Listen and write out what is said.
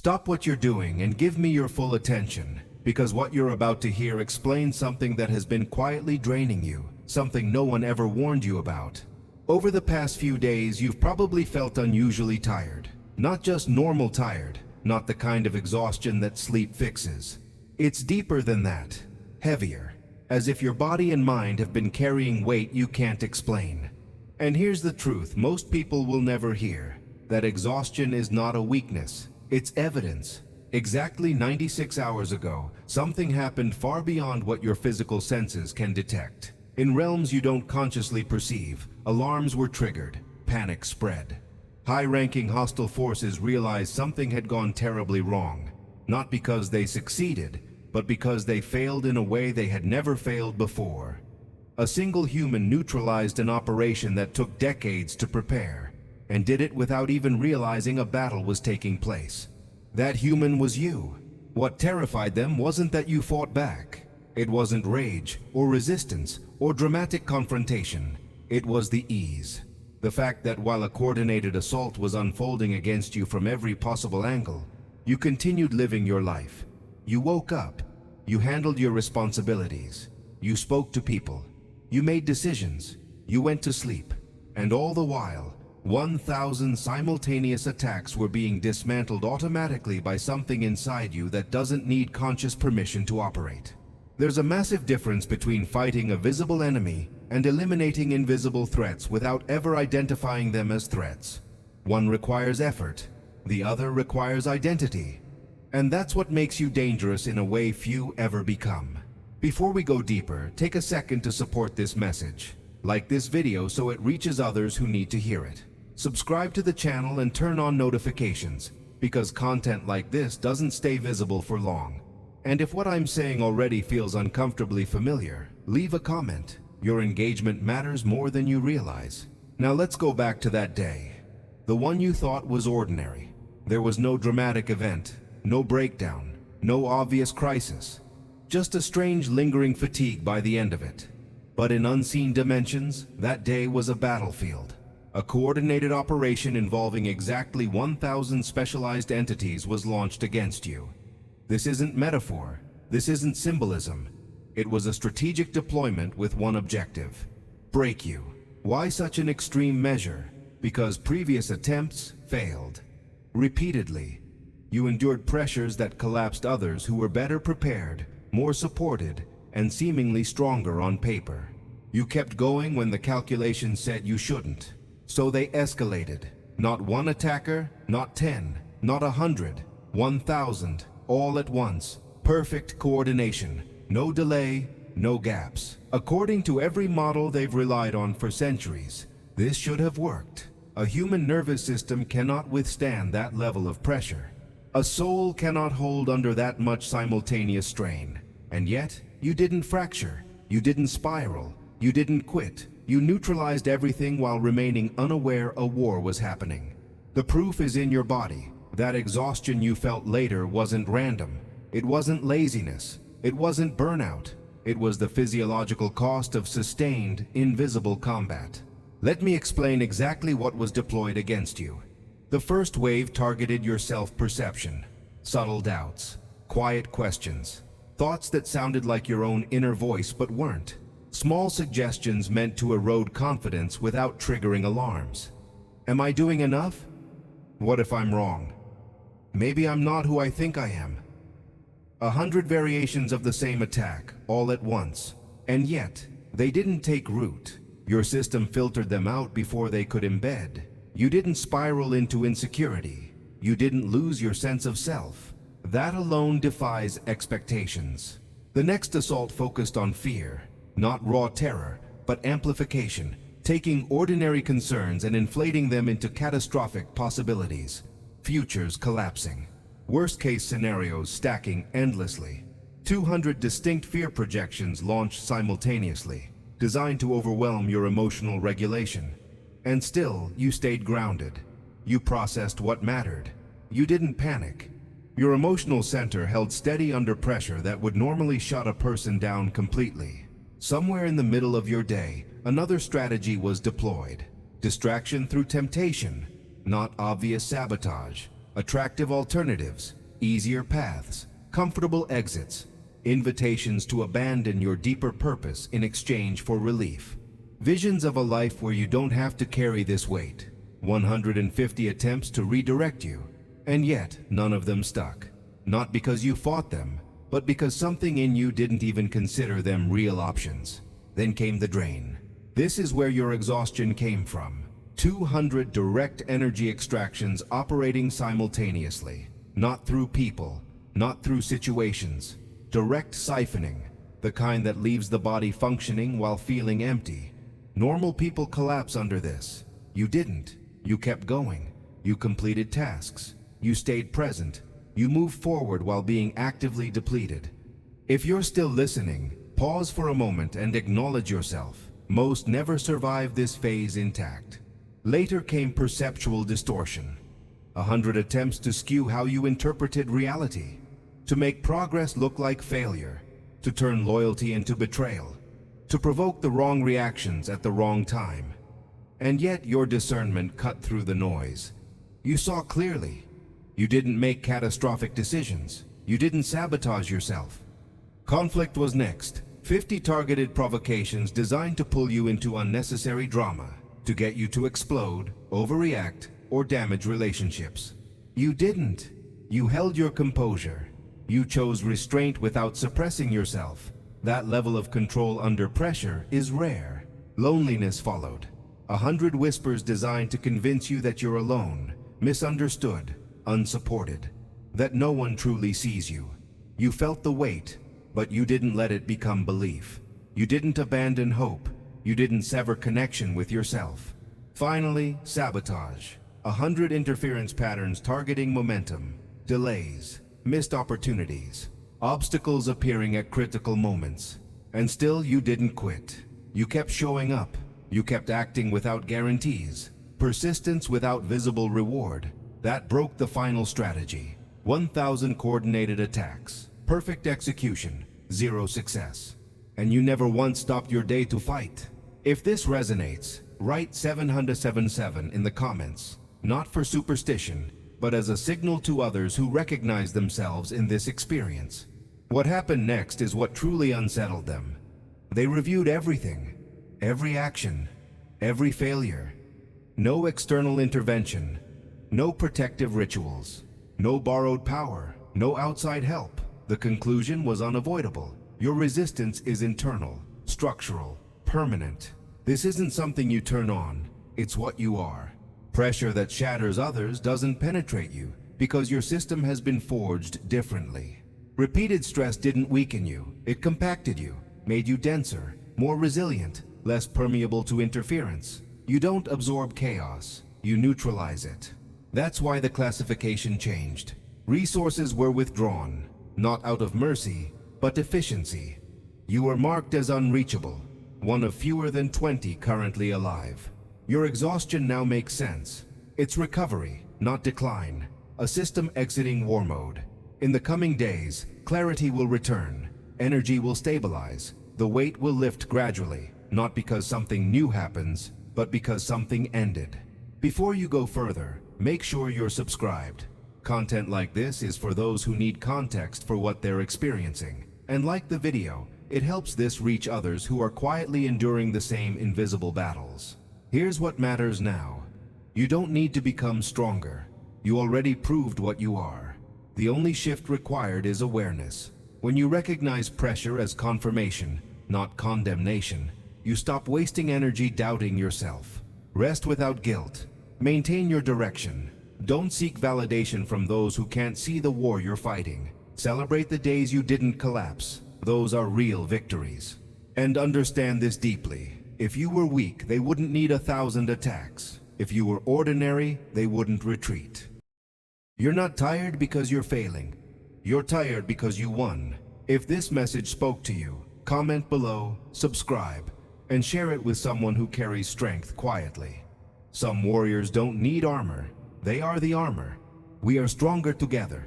Stop what you're doing and give me your full attention, because what you're about to hear explains something that has been quietly draining you, something no one ever warned you about. Over the past few days, you've probably felt unusually tired. Not just normal tired, not the kind of exhaustion that sleep fixes. It's deeper than that, heavier, as if your body and mind have been carrying weight you can't explain. And here's the truth most people will never hear, that exhaustion is not a weakness, it's evidence. Exactly 96 hours ago, something happened far beyond what your physical senses can detect. In realms you don't consciously perceive, alarms were triggered, panic spread. High-ranking hostile forces realized something had gone terribly wrong, not because they succeeded, but because they failed in a way they had never failed before. A single human neutralized an operation that took decades to prepare, and did it without even realizing a battle was taking place. That human was you. What terrified them wasn't that you fought back. It wasn't rage, or resistance, or dramatic confrontation. It was the ease. The fact that while a coordinated assault was unfolding against you from every possible angle, you continued living your life. You woke up. You handled your responsibilities. You spoke to people. You made decisions. You went to sleep. And all the while, 1,000 simultaneous attacks were being dismantled automatically by something inside you that doesn't need conscious permission to operate. There's a massive difference between fighting a visible enemy and eliminating invisible threats without ever identifying them as threats. One requires effort, the other requires identity. And that's what makes you dangerous in a way few ever become. Before we go deeper, take a second to support this message. Like this video so it reaches others who need to hear it. Subscribe to the channel and turn on notifications, because content like this doesn't stay visible for long. And if what I'm saying already feels uncomfortably familiar, leave a comment. Your engagement matters more than you realize. Now let's go back to that day. The one you thought was ordinary. There was no dramatic event, no breakdown, no obvious crisis. Just a strange lingering fatigue by the end of it. But in unseen dimensions, that day was a battlefield. A coordinated operation involving exactly 1,000 specialized entities was launched against you. This isn't metaphor. This isn't symbolism. It was a strategic deployment with one objective: break you. Why such an extreme measure? Because previous attempts failed. Repeatedly, you endured pressures that collapsed others who were better prepared, more supported, and seemingly stronger on paper. You kept going when the calculations said you shouldn't. So they escalated. Not one attacker, not 10, not 100, 1,000, all at once. Perfect coordination. No delay, no gaps. According to every model they've relied on for centuries, this should have worked. A human nervous system cannot withstand that level of pressure. A soul cannot hold under that much simultaneous strain. And yet, you didn't fracture, you didn't spiral, you didn't quit. You neutralized everything while remaining unaware a war was happening. The proof is in your body. That exhaustion you felt later wasn't random. It wasn't laziness. It wasn't burnout. It was the physiological cost of sustained, invisible combat. Let me explain exactly what was deployed against you. The first wave targeted your self-perception. Subtle doubts, quiet questions, thoughts that sounded like your own inner voice but weren't. Small suggestions meant to erode confidence without triggering alarms. Am I doing enough? What if I'm wrong? Maybe I'm not who I think I am. 100 variations of the same attack, all at once. And yet, they didn't take root. Your system filtered them out before they could embed. You didn't spiral into insecurity. You didn't lose your sense of self. That alone defies expectations. The next assault focused on fear. Not raw terror, but amplification, taking ordinary concerns and inflating them into catastrophic possibilities, futures collapsing, worst-case scenarios stacking endlessly. 200 distinct fear projections launched simultaneously, designed to overwhelm your emotional regulation. And still, you stayed grounded. You processed what mattered. You didn't panic. Your emotional center held steady under pressure that would normally shut a person down completely. Somewhere in the middle of your day, another strategy was deployed. Distraction through temptation, not obvious sabotage. attractive alternatives, easier paths, comfortable exits, invitations to abandon your deeper purpose in exchange for relief. Visions of a life where you don't have to carry this weight. 150 attempts to redirect you, and yet none of them stuck. Not because you fought them, but because something in you didn't even consider them real options. Then came the drain. This is where your exhaustion came from. 200 direct energy extractions operating simultaneously. Not through people, not through situations. Direct siphoning, the kind that leaves the body functioning while feeling empty. Normal people collapse under this. You didn't. You kept going. You completed tasks. You stayed present. You moved forward while being actively depleted. If you're still listening, pause for a moment and acknowledge yourself. Most never survive this phase intact. Later came perceptual distortion. 100 attempts to skew how you interpreted reality, to make progress look like failure, to turn loyalty into betrayal, to provoke the wrong reactions at the wrong time. And yet your discernment cut through the noise. You saw clearly. You didn't make catastrophic decisions. You didn't sabotage yourself. Conflict was next. 50 targeted provocations designed to pull you into unnecessary drama, to get you to explode, overreact, or damage relationships. You didn't. You held your composure. You chose restraint without suppressing yourself. That level of control under pressure is rare. Loneliness followed. 100 whispers designed to convince you that you're alone, misunderstood, unsupported, that no one truly sees you. You felt the weight, but you didn't let it become belief. You didn't abandon hope. You didn't sever connection with yourself. Finally, sabotage. 100 interference patterns targeting momentum, delays, missed opportunities, obstacles appearing at critical moments. And still you didn't quit. You kept showing up. You kept acting without guarantees. Persistence without visible reward. That broke the final strategy. 1,000 coordinated attacks. Perfect execution. 0 success. And you never once stopped your day to fight. If this resonates, write 777 in the comments. Not for superstition, but as a signal to others who recognize themselves in this experience. What happened next is what truly unsettled them. They reviewed everything. Every action. Every failure. No external intervention. No protective rituals. No borrowed power. No outside help. The conclusion was unavoidable. Your resistance is internal, structural, permanent. This isn't something you turn on. It's what you are. Pressure that shatters others doesn't penetrate you because your system has been forged differently. Repeated stress didn't weaken you. It compacted you, made you denser, more resilient, less permeable to interference. You don't absorb chaos. You neutralize it. That's why the classification changed. Resources were withdrawn, not out of mercy, but efficiency. You were marked as unreachable, one of fewer than 20 currently alive. Your exhaustion now makes sense. It's recovery, not decline. A system exiting war mode. In the coming days, clarity will return. Energy will stabilize. The weight will lift gradually, not because something new happens, but because something ended. Before you go further, make sure you're subscribed. Content like this is for those who need context for what they're experiencing. And like the video, it helps this reach others who are quietly enduring the same invisible battles. Here's what matters now. You don't need to become stronger. You already proved what you are. The only shift required is awareness. When you recognize pressure as confirmation, not condemnation, you stop wasting energy doubting yourself. Rest without guilt. Maintain your direction. Don't seek validation from those who can't see the war you're fighting. Celebrate the days you didn't collapse. Those are real victories. And understand this deeply. If you were weak, they wouldn't need 1,000 attacks. If you were ordinary, they wouldn't retreat. You're not tired because you're failing. You're tired because you won. If this message spoke to you, comment below, subscribe, and share it with someone who carries strength quietly. Some warriors don't need armor. They are the armor. We are stronger together.